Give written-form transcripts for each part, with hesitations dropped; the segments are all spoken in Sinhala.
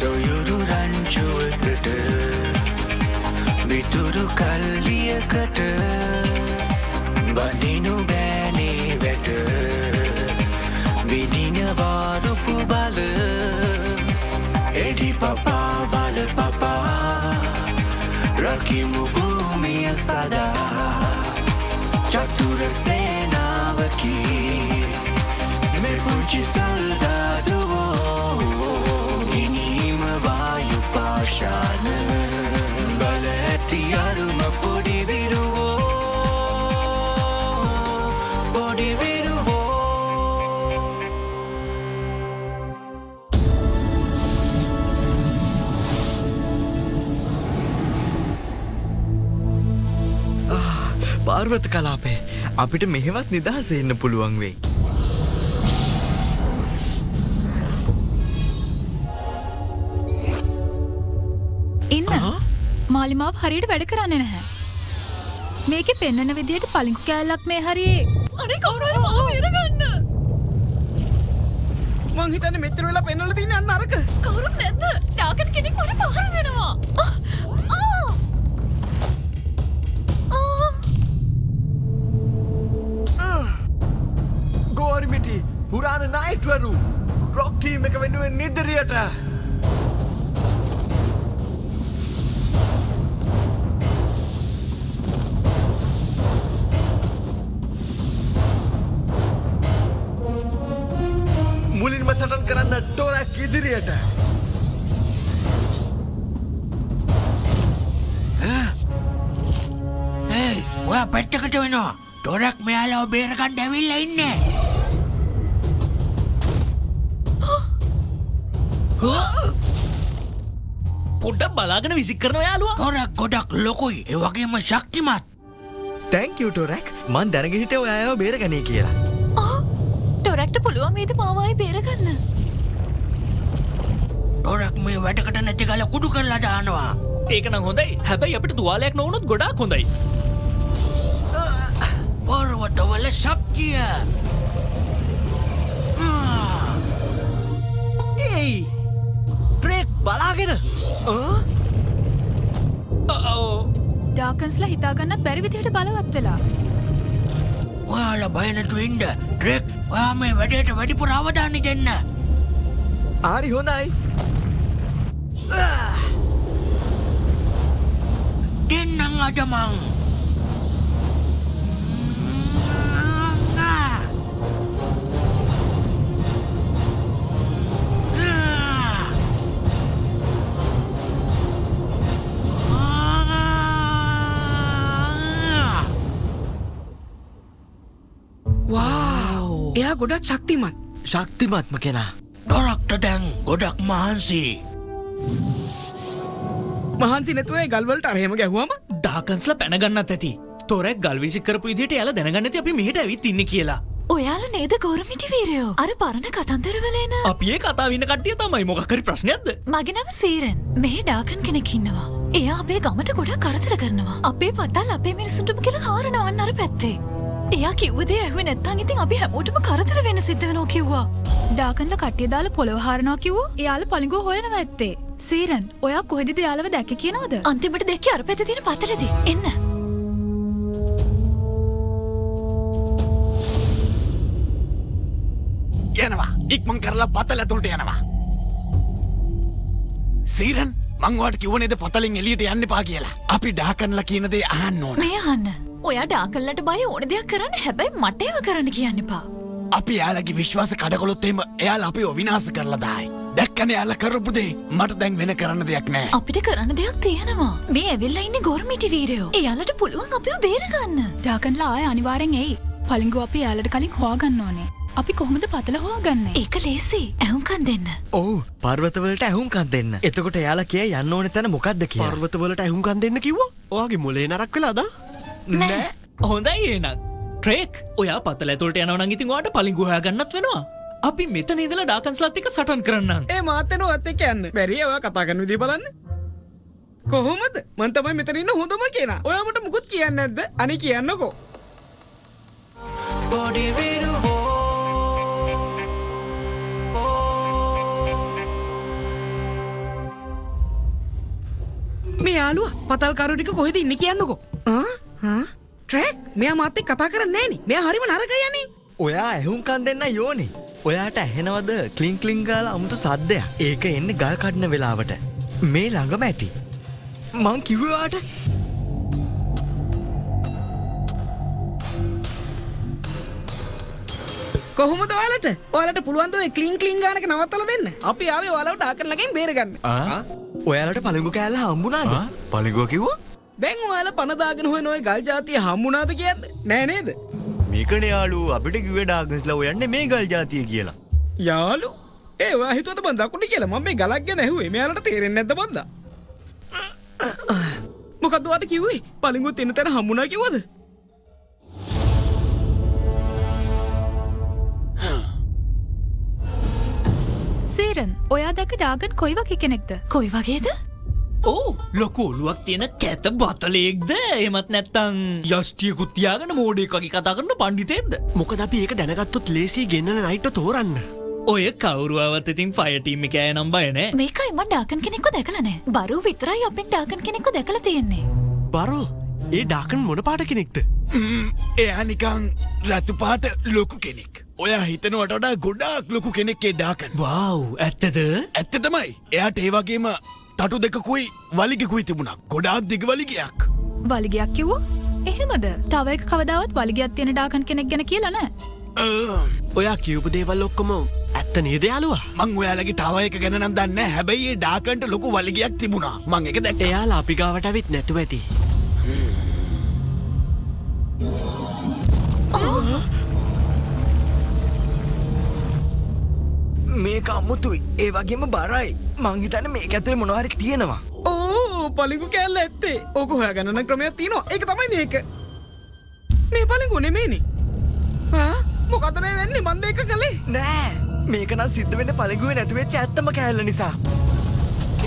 සොයුරු රංචුවකට විතුරු කල්ලියකට බඳිනු බෑනේ වැට විදිනවා රුපු බල එඩි පපා බල පපා රකිමු භූමිය සදා චතුර සේනාවකි මේ පුංචි සොල්දාදුවෝ ගිනීම වායු පාශාන බල ඇති අරුම පොඩි විරුවෝ පොඩි විරුවෝ පාර්වත කලාපේ අපිට මෙහෙවත් නිදහසේ ඉන්න පුළුවන් වෙයි. ඉන්න මාලිමාව හරියට වැඩ කරන්නේ නැහැ. මේකේ පෙන්වන විදිහට පලිඟු කෑල්ලක් මේ හරියේ අනේ කවුරුයි මාව බේරගන්න. මං හිතන්නේ මෙච්චර වෙලා පෙන්වලා තියන්නේ අන්න අරක. කවුරුත් නැද්ද? ඩාකට් කෙනෙක් මට පහර දෙනවා. ගෝරිමිටි පුරාණ නායිට්වරු රොක් ටීම් එක වෙනුවෙන් නිදිරියට මුලින්ම සටන් කරන්න ටොරක් ඉදිරියට ඔයා පැත්තකට වෙනවා ටොරක් මෙයාලව බේරගන්න ඇවිල්ලා ඉන්නේ පොඩ්ඩක් බලාගෙන විසික් කරනවා යාළුවා. ටොරක් ගොඩක් ලොකුයි ඒ වගේම ශක්තිමත් තැන්ක් යූ ටොරක් මං දැනගෙන හිටියේ ඔයාව බේරගන්නේ කියලා. ටොරක්ට පුළුවන් වේද මාව ආයේ බේරගන්න? ටොරක් මේ වැඩකට නැති ගල කුඩු කරලා දානවා. ඒක නම් හොඳයි. හැබැයි අපිට තුවාලයක් නොවුනොත් ගොඩාක් හොඳයි. පර්වතවල ශක්තිය ඒයි ට්‍රෙක් බලාගෙන ඩාකන්ස්ලා හිතාගන්නත් බැරි විදිහට බලවත් වෙලා. ඔයාලා බය නැතුව ඉන්න. ට්‍රෙක් ඔයා මේ වැඩේට වැඩිපුර අවධානය දෙන්න. හරි හොඳයි. දෙන්නම් අද මං. එයා ගොඩක් ශක්තිමත්. ශක්තිමත්ම කෙනා. ටොරක්ට දැන් ගොඩක් මහන්සි. මහන්සි නැතුව ඒ ගල්වලට අර එහෙම ගැහුවම ඩාකන්ස්ලා පැනගන්නත් ඇති. තොරක් ගල් විසික් කරපු විදිහට එයාලා දැනගන්න ඇති අපි මෙහෙට ඇවිත් ඉන්නේ කියලා. ඔයාලා නේද ගෝරමිටි වීරයෝ? අර පරණ කතන්දරවල එන අපි ඒ කතාව ඉන්න කට්ටිය තමයි. මොකක් හරි ප්‍රශ්නයක්ද? මගේ නම සීරන්. මෙහි ඩාකන් කෙනෙක් ඉන්නවා. එයා අපේ ගමට ගොඩක් කරදර කරනවා. අපේ පතල් අපේ මිනිස්සුන්ටම කියලා හාරනවන්න අර පැත්තේ. එයා කිව්ව දේ ඇහුවේ නැත්නම් ඉතින් අපි හැමෝටම කරදර වෙන්න සිද්ධ වෙනවා කිව්වා. ඩාකන්ලා කට්ටිය දාලා පොළව හාරනවා කිව්වෝ. එයාලා පලිඟුව හොයනවා ඇත්තේ. සීරන්, ඔයා කොහෙද එයාලව දැක්කේ කියනවද? අන්තිමට දැක්කේ අර පැත්තේ තියෙන පතලදී. එන්න. යනවා. ඉක්මන් කරලා පතල ඇතුළට යනවා. සීරන් මං ඔයාලට කිව්ව නේද පතලෙන් එළියට යන්න එපා කියලා. අපි ඩාකන්ලා කියන දේ අහන්න ඕන. මේ අහන්න. ඔයා ඩාකන්ලට බය ඕන දෙයක් කරන්න හැබැයි මට ඒව කරන්න කියන්න එපා. අපි එයාලගේ විශ්වාස කඩකොලොත් එහෙම එයාලා අපිව විනාශ කරලා දායි. දැක්කනේ එයාලා කරපු දේ. මට දැන් වෙන කරන්න දෙයක් නැහැ. අපිට කරන්න දෙයක් තියෙනවා. මේ ඇවිල්ලා ඉන්නේ ගොර්මිටි වීරයෝ. එයාලට පුළුවන් අපිව බේරගන්න. ඩාකන්ලා ආයේ අනිවාර්යෙන් එයි. පලිඟු අපි එයාලට කලින් හොයාගන්න ඕනේ. අපි කොහොමද පතල හොයාගන්නේ? ඒක ලේසි. ඇහුම්කන් දෙන්න. ඔව් පර්වතවලට ඇහුම්කන් දෙන්න. එතකොට එයාලා කියයි යන්න ඕනේ තැන මොකද්ද කියලා. පර්වතවලට ඇහුම්කන් දෙන්න කිව්වා. ඔයාගේ මොලේ නරක් වෙලාද? නෑ. හොඳයි එහෙනම්. ට්‍රේක් ඔයා පතල ඇතුළට යනවා නම් ඉතින් ඔයාට පලිඟු හොයාගන්නත් වෙනවා. අපි මෙතන ඉඳලා ඩාකන්ස්ලාත් එක්ක සටන් කරන්නම්. ඒ මාත් එනවත් එක්ක යන්න. බැරි ඔයා කතා කරන විදිය බලන්න. කොහොමද? මං තමයි මෙතන ඉන්න හොඳම කෙනා. ඔයා මට මුකුත් කියන්නේ නැද්ද? අනේ කියන්නකෝ. පොඩි විරුවෝ මේ යාළුවා පතල් කරු ටික කොහෙද ඉන්නේ කියන්නකෝ. ට්‍රැක් මෙයා මාත් එක්ක කතා කරන්නේ නෑනේ. මෙයා හරිම නරකයි යන්නේ. ඔයා ඇහුම්කන් දෙන්න යෝනේ. ඔයාට ඇහෙනවද ක්ලින් ක්ලින් ගාලා අමුතු සද්දයක්? ඒක එන්නේ ගල් කඩන වෙලාවට. මේ ළඟම ඇති. මං කිව්වේ ඔයාට. කොහොමද ඔයාලට? ඔයාලට පුළුවන් ද ඔය ක්ලින් ක්ලින් ගාන එක නවත්තලා දෙන්න? අපි ආවේ ඔයාලව ඩාකන් ළඟින් බේරගන්න. ඔයාලට පළඟු කෑල්ල හම්බුණාද? පළඟුව කිව්වා? දැන් ඔයාලා පණ දාගෙන හොයන ඔය ගල් జాතිය හම්බුණාද කියන්නේ? නෑ නේද? මේකනේ යාළු අපිට කිව්වේ ඩාගන්ස්ලා ඔයන්නේ මේ ගල් జాතිය කියලා. යාළු ඒ ඔයා හිතුවද මං දකුණේ කියලා? මම මේ ගලක් ගැන ඇහුවේ. මෙයාලට තේරෙන්නේ නැද්ද බන්දා? මොකද්ද ඔයාට කිව්වේ? පළඟුව තින්න තැන හම්බුණා කිව්වද? සේරන් ඔයා දැක ඩාගන් කොයි වගේ කෙනෙක්ද? කොයි වගේද? ඕ ලොකු ඔලුවක් තියෙන කැත බතලයෙක්ද? එහෙමත් නැත්තම් යෂ්ටියකුත් තියාගෙන මෝඩයෙක් වගේ කතා කරන පණ්ඩිතයෙක්ද? මොකද අපි ඒක දැනගත්තොත් ලේසි ගෙන්නන නයිට්ට තෝරන්න. ඔය කවුරුවවත් ඉතින් ෆයර් ටීම් එකේ අය නම් බය නෑ. මේකයි මම ඩාගන් කෙනෙක්ව දැකලා නෑ. බරු විතරයි අපෙන් ඩාගන් කෙනෙක්ව දැකලා තියෙන්නේ. බරෝ ඒ ඩාකන් මොන පාට කෙනෙක්ද? එයා නිකං රතු පාට ලොකු කෙනෙක්. ඔයා හිතනවට වඩා ගොඩාක් ලොකු කෙනෙක් ඒ ඩාකන්. වව් ඇත්තද? ඇත්ත තමයි. එයාට ඒ වගේම තටු දෙකකුයි වලිගෙකුයි තිබුණා. ගොඩාක් දිග වලිගයක්. වලිගයක් කිව්වා? එහෙමද? තව එක කවදාවත් වලිගයක් තියෙන ඩාගන් කෙනෙක් ගැන කියලා නෑ. ඔයා කියපු දේවල් ඔක්කොම ඇත්ත නේද යාළුවා? මං ඔයාලගේ තව එක ගැන නම් දන්නේ නැහැ. හැබැයි ඒ ඩාකන්ට ලොකු වලිගයක් තිබුණා. මං ඒක දැක්කා. එයාලා අපි ගාවට ඇවිත් නැතුව ඇති. මේක අමුතුයි. ඒ වගේම බරයි. මං හිතන්නේ මේක ඇතුලේ මොනවා හරි තියෙනවා. ඕ පළඟු කෑල්ල ඇත්තේ. ඕක හොයාගන්න නම් ක්‍රමයක් තියෙනවා. ඒක තමයි මේක. මේ පළඟු නෙමෙයිනේ. මොකද මේ වෙන්නේ? මන් දෙක කළේ. නෑ. මේක නම් සිද්ධ වෙන්නේ පළඟුවේ නැති වෙච්ච ඇත්තම කෑල්ල නිසා.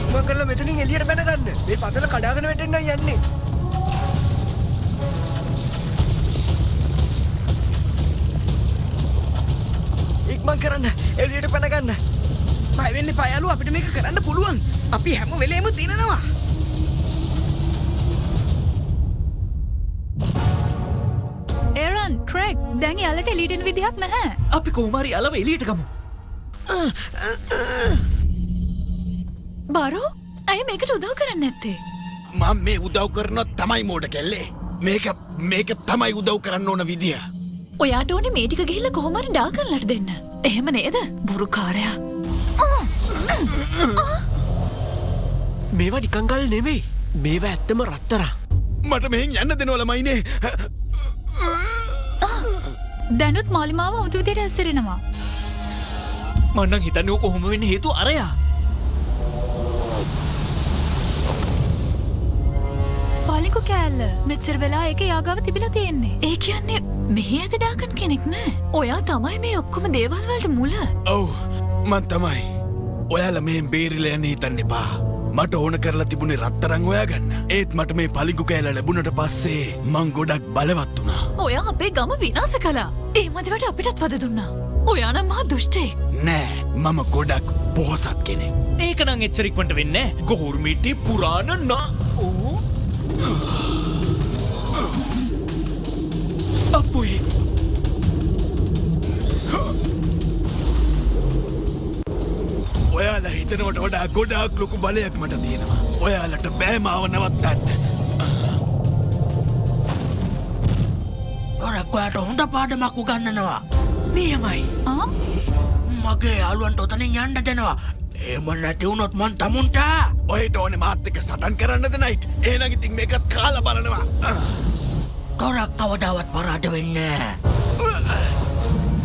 ඉක්මන් කරලා මෙතනින් එළියට බැන ගන්න. මේ පතල කඩාගෙන වැටෙන්නයි යන්නේ. ඉක්මන් කරන්න. එළියට බැන ගන්න. බය වෙන්න එපා යාළුවා. අපිට මේක කරන්න පුළුවන්. අපි හැම වෙලේම දිනනවා. එරන් ට්‍රැක් දැන් යාලට එළියට එන විදිහක් නැහැ. අපි කොහොම හරි යාළව එළියට ගමු. බරෝ අය මේකට උදව් කරන්නේ නැත්තේ. මම මේ උදව් කරනොත් තමයි මෝඩ කෙල්ලේ. මේක තමයි උදව් කරන්න ඕන විදිය. ඔයාට ඕනේ මේ ටික ගිහිල්ලා කොහොම හරි ඩාගන්ලට දෙන්න. එහෙම නේද? බුරුකාරයා. මේවා නිකන් ගල් නෙමෙයි. මේවා ඇත්තම රත්තරන්. මට මෙහෙන් යන්න දෙනවල මයිනේ. දැනුත් මාලිමාව අමුතු විදියට හැසිරෙනවා. මම නම් හිතන්නේ ඔක කොහොම වෙන්නේ හේතුව අරයා. පාලිකු කෑල්ල මෙච්චර වෙලා ඒක යාගාව තිබිලා තියෙන්නේ. ඒ කියන්නේ මෙහි ඇති ඩාගන් කෙනෙක් නෑ. ඔයා තමයි මේ ඔක්කොම දේවල් වලට මුල. ඔව් මං තමයි. ඔයාලා මෙහෙන් බේරිලා යන්න හිතන්න එපා. මට ඕන කරලා තිබුණේ රත්තරන් හොයාගන්න. ඒත් මට මේ පලිගු කෑල්ල ලැබුණට පස්සේ මං ගොඩක් බලවත් වුණා. ඔයා අපේ ගම විනාශ කළා. ඒ මදිවට අපිටත් වද දුන්නා. ඔයා නම් මහා දුෂ්ටයෙක්. නෑ මම ගොඩක් පොහොසත් කෙනෙක්. ඒක නම් එච්චර ඉක්මනට වෙන්නේ නැහැ. ගොහුර්මිටි පුරාණ නා. අපුයි. ඔයාලා හිතනවට වඩා ගොඩාක් ලොකු බලයක් මට තියෙනවා. ඔයාලට බෑ මාව නවත්තන්න. ඔරක් ඔයාට හොඳ පාඩමක් උගන්වනවා. නියමයි. මගේ යාළුවන්ට ඔතනින් යන්න දෙනවා. එහෙම නැති වුණොත් මං තමුන්ට ඔයට ඕනේ මාත් එක්ක සටන් කරන්නද නයිට්? එහෙනම් ඉතින් මේකත් කාලා බලනවා. තොරක් කවදාවත් පරාද වෙන්නේ නැහැ.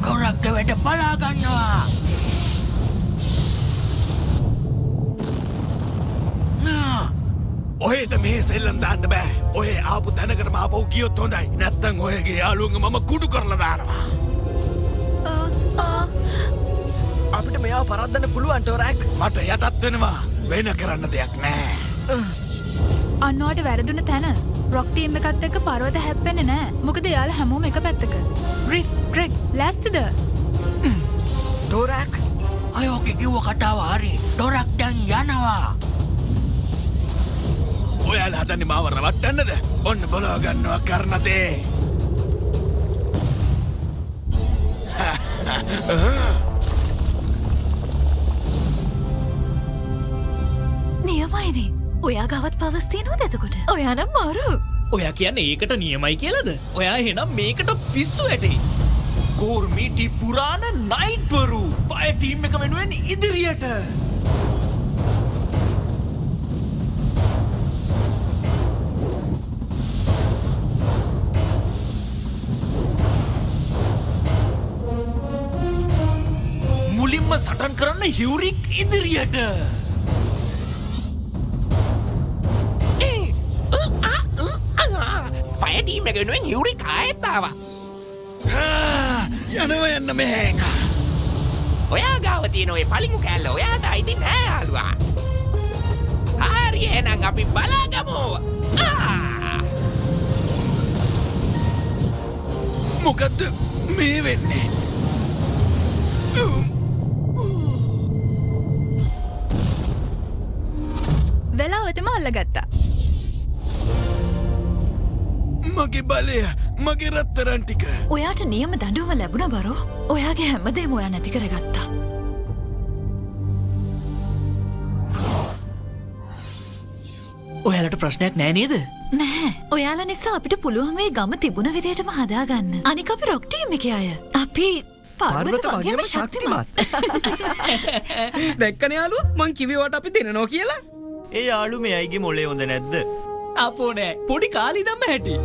තොරක් වැඩ බලා ගන්නවා. ඔයට මේ සෙල්ලම් දාන්න බෑ. ඔය ආපු තැනකටම ආපහු ගියොත් හොඳයි. නැත්තම් ඔයගේ යාළුවන්ව මම කුඩු කරලා දානවා. අපිට මෙයාව පරද්දන්න පුළුවන් ටොරැක්. මට යටත් වෙනවා. වෙන කරන්න දෙයක් නෑ. අන්නෝට වැරදුන තැන රොක් ටීම් එකත් එක්ක පර්වත හැප්පෙන්නේ නෑ. මොකද යාලා හැමෝම එක පැත්තක. රිෆ් ට්‍රෙක් ලෑස්තිද? ටොරැක් අයෝගේ කිව්ව කතාව හරි. ටොරැක් දැන් යනවා. ඔයාලා හදන්නේ මාව රවට්ටන්නද? ඔන්න බලා ගන්නවා කරනතේ. නියමයිනේ. ඔයා ගවත් පවස් තියෙනවද එතකොට? ඔයා නම් මරු. ඔයා කියන්නේ ඒකට නියමයි කියලාද? ඔයා එහෙනම් මේකට පිස්සු ඇටේ. කෝර්මීටි පුරාණ නයිට්වරු ෆයර් ටීම් එක වෙනුවෙන් ඉදිරියට. මුලින්ම සටන් කරන්න හියුරික් ඉදිරියට. ෆයර් ටීම් එක වෙනුවෙන් හියුරික් ආයෙත් ආවා. යනවා යන්න මෙහෙන්. ඔයා ගාව තියෙන ඔය පලිඟු කෑල්ල ඔයාට අයිති නෑ යාළුවා. හරි එහෙනම් අපි බලාගමු. මොකද්ද මේ වෙන්නේ? වෙලාවටම අල්ලගත්තා. මගේ බලය මගේ රත්තරන් ටික. ඔයාට නියම දඬුවම ලැබුණ බරෝ. ඔයාගේ හැමදේම ඔයා නැති කරගත්තා. ඔයාලට ප්‍රශ්නයක් නෑ නේද? නෑ. ඔයාලා නිසා අපිට පුළුවන් වෙයි ගම තිබුණ විදිහටම හදාගන්න. අනික අපි රොක් ටීම් එකේ අය. අපි පර්වත වගේම ශක්තිමත්. දැක්කනේ යාළුවා මං කිව්වේ ඔයාට අපි දෙනනවා කියලා. ඒ යාළු මේ අයිගේ මොලේ හොඳ නැද්ද? අපෝ නෑ පොඩි කාලි දම්ම හැටි.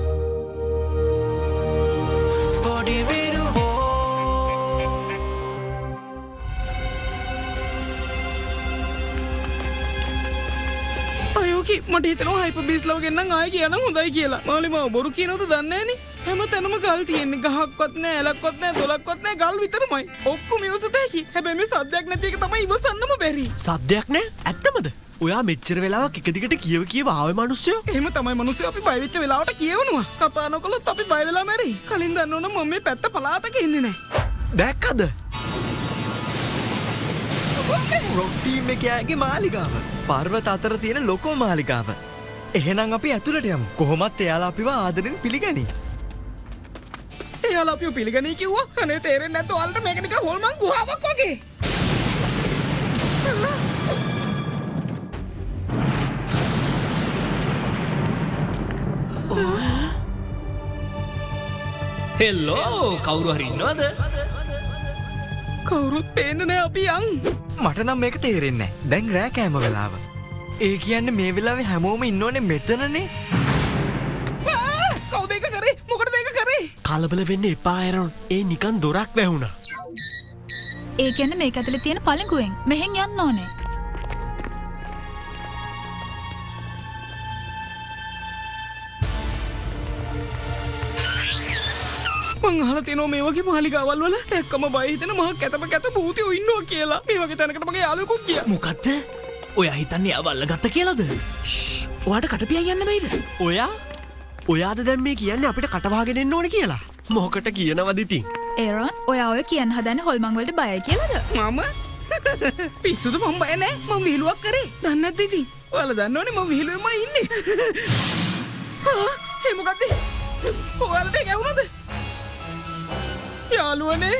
අයෝකි මට හිතෙනවා හයිපර් බීස්ට් ලව ගෙන්නම් ආයෙ කියනම් හොඳයි කියලා. මාළි මාව බොරු කියනවද දන්නේ නෑනේ. හැම තැනම ගල් තියෙන්නේ. ගහක්වත් නෑ, ඇලක්වත් නෑ, දොලක්වත් නෑ, ගල් විතරමයි. ඔක්කොම ඉවසත හැකි. හැබැයි මේ සද්දයක් නැති එක තමයි ඉවසන්නම බැරි. සද්දයක් නෑ ඇත්තමද? ඔයා මෙච්චර වෙලාවක් එක දිගට කියව ආවේ මිනිස්සුયો. එහෙම තමයි මිනිස්සු අපි බය වෙච්ච වෙලාවට කියවනවා. කතා නොකළොත් අපි බය වෙලා මැරෙයි. කලින් දන්නවනම් මම මේ පැත්ත පලාතක ඉන්නේ නෑ. දැක්කද? රොක් ටීම් එකේ මාලිගාව. පර්වත අතර තියෙන ලොකෝ මාලිගාව. එහෙනම් අපි ඇතුළට යමු. කොහොමත් එයාලා අපිව ආදරෙන් පිළිගනී. එයාලා අපිව පිළිගනී කිව්වා. අනේ තේරෙන්නේ නැද්ද ඔයාලට මේක නිකන් හොල්මන් ගුහාවක් වගේ. හෙල්ලෝ කවුරු හරි ඉන්නවද? කවුරුත් පේන්නේ නැහැ අපි යන්. මට නම් මේක තේරෙන්නේ නැහැ. දැන් රෑ කෑම වෙලාව. ඒ කියන්නේ මේ වෙලාවේ හැමෝම ඉන්නෝනේ මෙතනනේ. කවුද ඒක කරේ? මොකටද ඒක කරේ? කලබල වෙන්න එපා ඇරොන්. ඒ නිකන් දොරක් වැහුණා. ඒ කියන්නේ මේක ඇතුලේ තියෙන පළඟුවෙන් මෙහෙන් යන්න ඕනේ. මං අහලා තියෙනවා මේ වගේ මාලිගාවල් වල දැක්කම බය හිතෙන මහ කැත භූතයෝ ඉන්නවා කියලා. මේ වගේ තැනකට මගේ යාළුවෙකුත් ගියා. මොකද්ද? ඔයා හිතන්නේ ආව අල්ලගත්ත කියලාද? ඔයාට කටපියන් යන්න බැයිද? ඔයාද දැන් මේ කියන්නේ අපිට කටවහගෙන එන්න ඕනේ කියලා? මොකට කියනවද ඉතින්? ඒරොන් ඔයා ඔය කියන්න හදන්නේ හොල්මන් වලට බයයි කියලාද? මම පිස්සුද මම බය නෑ. මම විහිළුවක් කරේ. දන්නේ නැද්ද ඉතින්? ඔයාලා දන්නවනේ මම විහිළුවෙමයි ඉන්නේ. ඒ මොකද්ද? ඔයාලට ගැවුනද? යාළුවනේ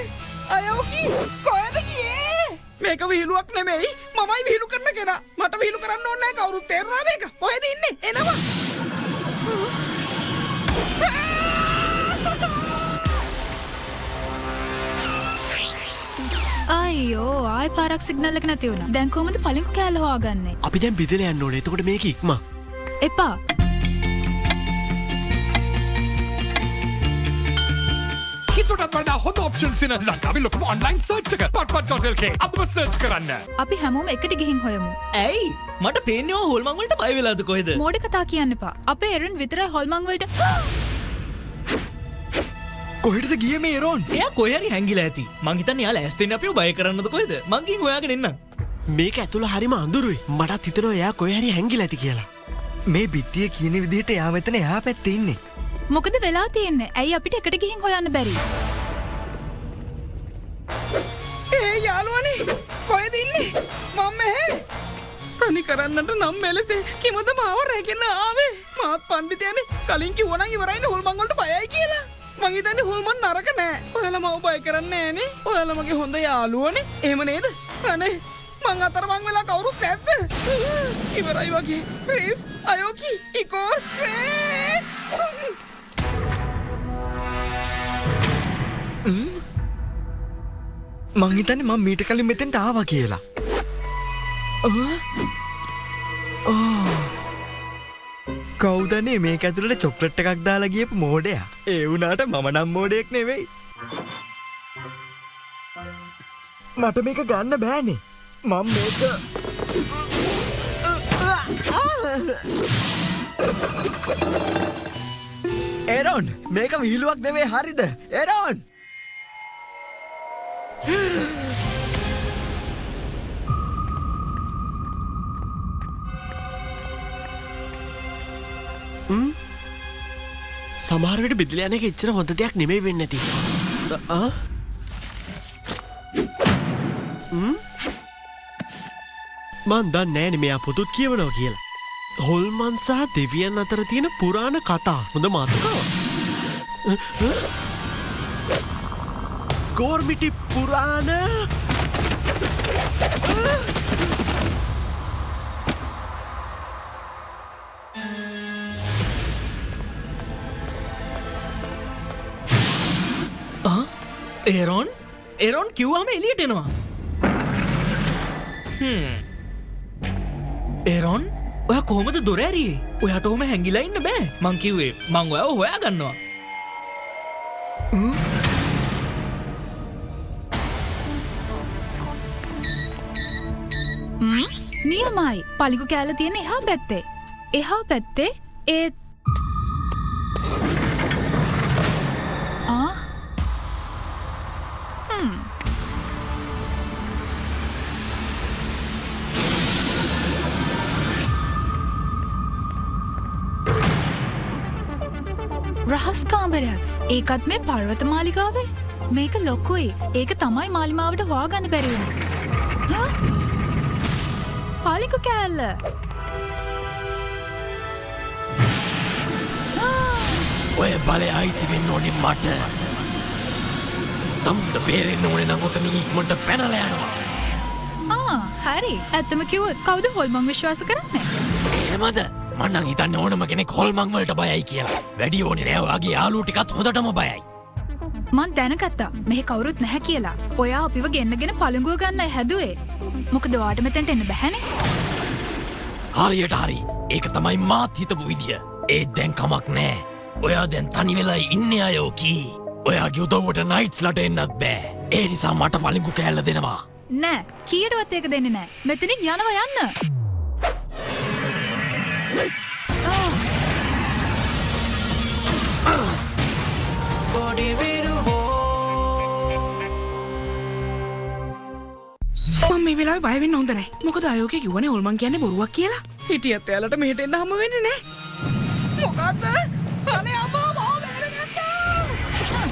අයෝකි කොහෙද ගියේ? මේක විහිළුවක් නෙමෙයි මමයි විහිළු කරන කෙනා. මට විහිළු කරන්න ඕනේ නැහැ කවුරුත් තේරුණාද ඒක? කොහෙද ඉන්නේ? එනවා. අයියෝ ආයි පාරක් සිග්නල් එක නැති වුණා. දැන් කොහොමද පළඟු කෑල්ල හොයාගන්නේ? අපි දැන් බෙදලා යන්න ඕනේ. එතකොට මේක ඉක්මන්. එපා. හිතුටත් වඩා හොඳ ඔප්ෂන්ස් ඉන ලංකාවේ ලොකුම ඔන්ලයින් සර්ච් එක patpat.lk අදම සර්ච් කරන්න. අපි හැමෝම එකට ගිහින් හොයමු. ඇයි? මට පේන්නේ ඔය හොල්මන් වලට බය වෙලාද කොහෙද? මෝඩ කතා කියන්න එපා. අපේ එරන් විතරයි හොල්මන් වලට. කොහෙටද ගියේ මේ එරොන්? එයා කොහේ හරි හැංගිලා ඇති. මං හිතන්නේ යා ලෑස්ති වෙන්නේ අපිව බය කරන්නද කොහෙද? මං ගිහින් හොයාගෙන එන්නම්. මේක ඇතුළ හරිම අඳුරුයි. මටත් හිතෙනවා එයා කොහේ හරි හැංගිලා ඇති කියලා. මේ බිත්තිය කියන විදිහට එයා මෙතන එහා පැත්තේ ඉන්නේ. මොකද වෙලා තියෙන්නේ? ඇයි අපිට එකට ගිහින් හොයන්න බැරි? යාළුවනේ කොහෙද ඉන්නේ? මම මෙහෙ. හානි කරන්නට නම් මෙලෙසේ කිමද මාව රැගෙන ආවේ මාත් පණ්ඩිතයනේ කලින් කිව්වා නම් ඉවරයිනේ හොල්මන් වලට බයයි කියලා මං හිතන්නේ හොල්මන් නරක නෑ ඔයාලා මව බය කරන්නේ නෑනේ ඔයාලා මගේ හොඳ යාළුවනේ එහෙම නේද අනේ මං අතරමං වෙලා කවුරුත් නැද්ද ඉවරයි වගේ බ්‍රීෆ් අයෝකි ඉකෝර් මං හිතන්නේ මම මීට කලින් මෙතෙන්ට ආවා කියලා. කවුදනේ මේක ඇතුළට චොක්ලට් එකක් දාලා ගියපු මෝඩයා. ඒ වුණාට මම නම් මෝඩයෙක් නෙවෙයි. මට මේක ගන්න බෑනේ. මම මේක එරොන් මේක විහිළුවක් නෙවෙයි හරිද? එරොන් සමහරවිට බිදිල යන එක එච්චර හොඳ දෙයක් නෙමෙයි වෙන්නේ නැති. මන් දන්නේ නෑනේ මෙයා පොතුත් කියවනවා කියලා. හොල්මන් සහ දෙවියන් අතර තියෙන පුරාණ කතා. හොඳ මාතෘකාවක්. ගෝර්මිටි පුරාණ එරොන් කිව්වම එලියට එනවා එරොන් ඔය කොහොමද දොර ඇරියේ ඔයාට ඔහොම හැංගිලා ඉන්න බෑ මං කිව්වේ මං ඔයාව හොයා ගන්නවා නියමයි පලිගු කෑල්ල තියෙන එහා පැත්තේ එහා පැත්තේ ඒත් රහස් කාමරයක් ඒකත් මේ පර්වත මාලිගාවේ මේක ලොකුයි ඒක තමයි මාලිමාවට හොයාගන්න බැරි වුණේ පාලිකු කෑල්ල ඔය බලය අයිති වෙන්න ඕනේ මට තමුන්ට බේරෙන්න ඕනේ නම් ඔතනින් ඉක්මනට පැනලා යනවා හරි ඇත්තම කිව්වොත් කවුද හොල්මන් විශ්වාස කරන්නේ එහෙමද මං නම් හිතන්නේ ඕනම කෙනෙක් හොල්මන් වලට බයයි කියලා වැඩි ඕනේ නෑ ඔයාගේ යාළුවෝ ටිකත් හොඳටම බයයි මං දැනගත්තා මෙහෙ කවුරුත් නැහැ කියලා ඔයා අපිව ගෙන්නගෙන පළඟුව ගන්නයි හැදුවේ මොකද ඔයාට මෙතෙන්ට එන්න බැහැනේ හරියට හරි ඒක තමයි මාත් හිතපු විදිය ඒත් දැන් කමක් නෑ ඔයා දැන් තනි වෙලා ඉන්නේ අයෝකි ඔයාගේ උදව්වට නයිට්ස්ලට එන්නත් බෑ ඒ නිසා මට පළඟු කෑල්ල දෙනවා නෑ කීයටවත් ඒක දෙන්නේ නෑ මෙතනින් යනවා යන්න මම මේ වෙලාවේ බය වෙන්න හොඳ නැහැ. මොකද අයෝකේ කිව්වනේ හොල්මන් කියන්නේ බොරුවක් කියලා. හිටියත් එයාලට මෙහෙට එන්න හම්බ වෙන්නේ නැහැ. මොකද්ද? අනේ අම්මා මාව බේරගත්තා.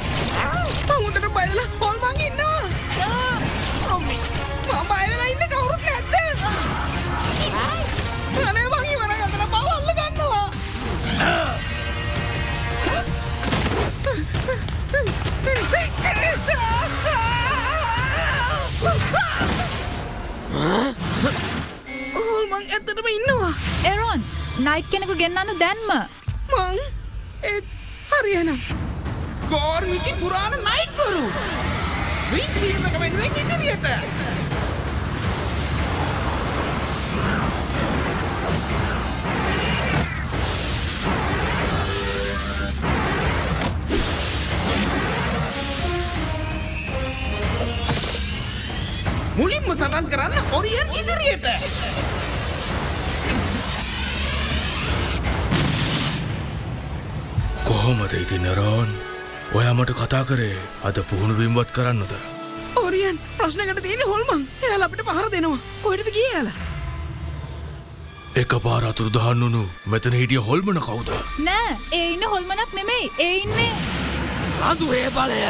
මම උඩට බය වෙලා හොල්මන් ඉන්නවා. මම බය වෙලා ඉන්නේ කවුරුත් නැද්ද? අනේ මං ඉවරයි අතන මාව අල්ල ගන්නවා. හොල්මන් ඇත්තටම ඉන්නවා. එරොන් නයිට් කෙනෙකු ගෙන්නන්න දැන්ම මං හරියනම් ගෝර්මිටි පුරාණ නයිට්වරු වින්දීම එක වෙනුවෙන් ඉදිරියට මුලින්ම සටන් කරන්න ඔරියන් ඉදිරියට කොහොමද ඉතින් එරොන් ඔයා මට කතා කරේ අද පුහුණුවීමවත් කරන්නද ඔරියන් ප්‍රශ්නකට තියෙන්නේ හොල්මන් එයාලා අපිට පහර දෙනවා කොහෙටද ගියේ එයාලා එකපාර අතුරුදහන් වුණු මෙතන හිටිය හොල්මන කවුද නෑ ඒ ඉන්න හොල්මනක් නෙමෙයි ඒ ඉන්නේ අඳුරේ බලය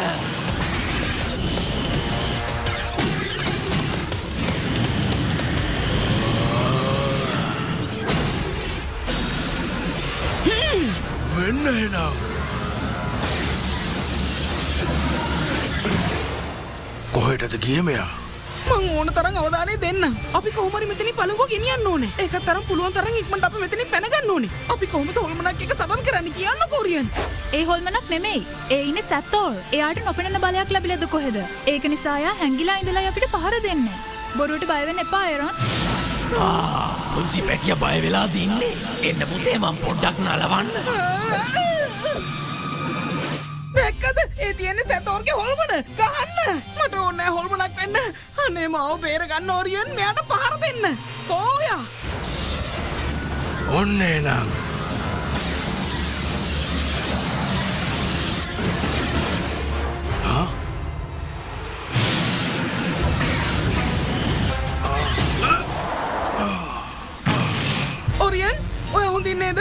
වෙන්න එහෙනම්. කොහෙටද ගියේ මෙයා? මං ඕන තරම් අවධානය දෙන්න. අපි කොහොම හරි මෙතනින් පළඟුව ගෙනියන්න ඕනේ. ඒකත් තරම් පුළුවන් තරම් ඉක්මනට අපි මෙතනින් පැන ගන්න ඕනේ. අපි කොහොමද හොල්මනක් එක සටන් කරන්න කියන්න කොරියන්. ඒ හොල්මනක් නෙමෙයි. ඒ ඉන්නේ සැත්තෝල්. එයාට නොපෙනෙන බලයක් ලැබිලාද කොහෙද? ඒක නිසා එයා හැංගිලා ඉඳලා අපිට පහර දෙන්නේ. බොරුවට බය වෙන්න එපා එරොන්. පුංචි පැටිය බය වෙලා දින්නේ. එන්න පුතේ මම පොඩ්ඩක් නලවන්න. දැක්කද? ඒ තියෙන්නේ සැතෝර්ගේ හොල්මන. ගහන්න. මට ඕනේ හොල්මනක් වෙන්න. අනේ මාව බේර ගන්න ඕරියන් මෙයාට පහර දෙන්න. කොහොයා? ඔන්නේ නම්. ඔරියන් ඔය හොඳින් නේද?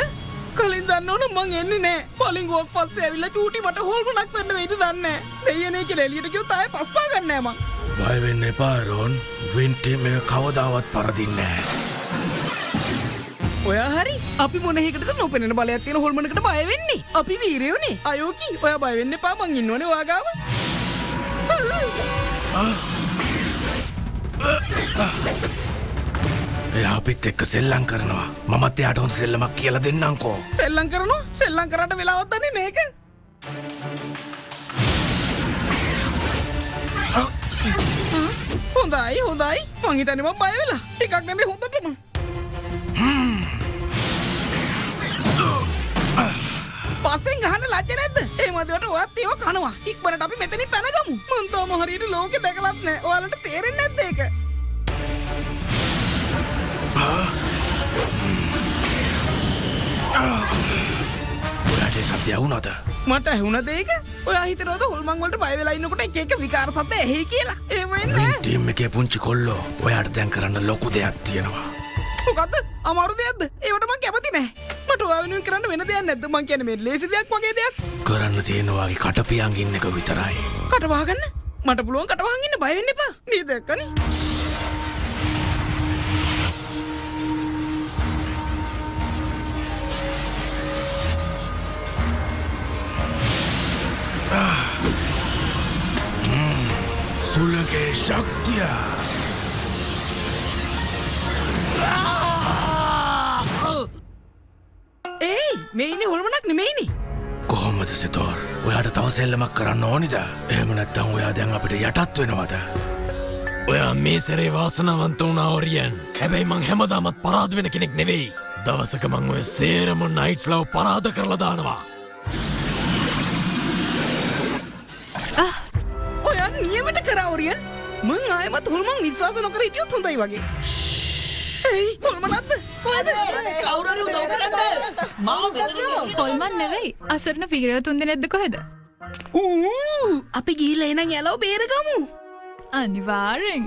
කලින් දන්න ඕන මං එන්නේ නෑ. පලින්ගුවක් පස්සේ ඇවිල්ලා චූටි මට හොල්මනක් වෙන්න වෙයිද දන්නේ නෑ. දෙයියනේ කියලා එළියට ගියොත් ආයෙ පස්පා ගන්න නෑ මං. බය වෙන්න එපා රොන්. වින් ටීම් එක කවදාවත් පරදින්නේ නෑ. ඔයා හරි. අපි මොන හේකටද නොපෙනෙන බලයක් තියෙන හොල්මනකට බය වෙන්නේ? අපි වීරයෝනේ. අයෝකි ඔයා බය වෙන්න එපා මං ඉන්නෝනේ ඔයා ගාව. එයා අපිත් එක්ක සෙල්ලම් කරනවා. මමත් එයාට හොඳ සෙල්ලමක් කියලා දෙන්නම්කෝ. සෙල්ලම් කරනවා? සෙල්ලම් කරන්න වෙලාවක් දන්නේ මේක. හොඳයි හොඳයි. මං හිතන්නේ මම බය වෙලා. ටිකක් නෙමෙයි හොඳටම. පස්සෙන් ගහන්න ලැජ්ජ නැද්ද? ඒ මදිවට ඔයත් ඒව කනවා. ඉක්මනට අපි මෙතනින් පැනගමු. මං තාම හරියට ලෝකෙ දැකලත් නැහැ. ඔයාලට තේරෙන්නේ නැද්ද ඒක? ඔයාට සත්‍ය වුණාද? මට ඇහුණද ඒක? ඔයා හිතනවද හොල්මන් වලට බය වෙලා ඉන්නකොට එක එක විකාර සද්ද ඇහි කියලා? එහෙම වෙන්නේ නැහැ. ටීම් එකේ පුංචි කොල්ලෝ ඔයාට දැන් කරන්න ලොකු දෙයක් තියෙනවා. මොකද්ද? අමාරු දෙයක්ද? ඒවට මං කැමති නැහැ. මට ඔයා වෙනුවෙන් කරන්න වෙන දෙයක් නැද්ද? මං කියන්නේ මේ ලේසි දෙයක් වගේ දෙයක්. කරන්න තියෙන වාගේ කටපියන් ඉන්න එක විතරයි. කට වහගන්න? මට පුළුවන් කට වහන් ඉන්න බය වෙන්න එපා. නේද එක්කනේ? සුළගේ ශක්තිය. ඒයි මේ ඉන්නේ හොල්මනක් නෙමෙයිනේ. කොහොමද සෙතෝර්? ඔයාට තව සෙල්ලමක් කරන්න ඕනිද? එහෙම නැත්නම් ඔයා දැන් අපිට යටත් වෙනවද? ඔයා මේ සැරේ වාසනාවන්ත වුණා ඔරියන්. හැබැයි මං හැමදාමත් පරාද වෙන කෙනෙක් නෙවෙයි. දවසක මං ඔය සේරම නයිට්ස්ලව පරාද කරලා දානවා. ඔයා නියමට කරා ඔරියන්. මං ආයෙමත් හොල්මන් විශ්වාස නොකර හිටියොත් හොඳයි වගේ. ඒයි හොල්මනක්ද? කොහෙද? කවුරුහරි උදව් කරන්න. හොල්මන් නෙවෙයි. අසරණ වීරයෝ තුන්දෙනෙක්ද කොහෙද? අපි ගිහිල්ලා එනං යලව බේරගමු. අනිවාර්යෙන්.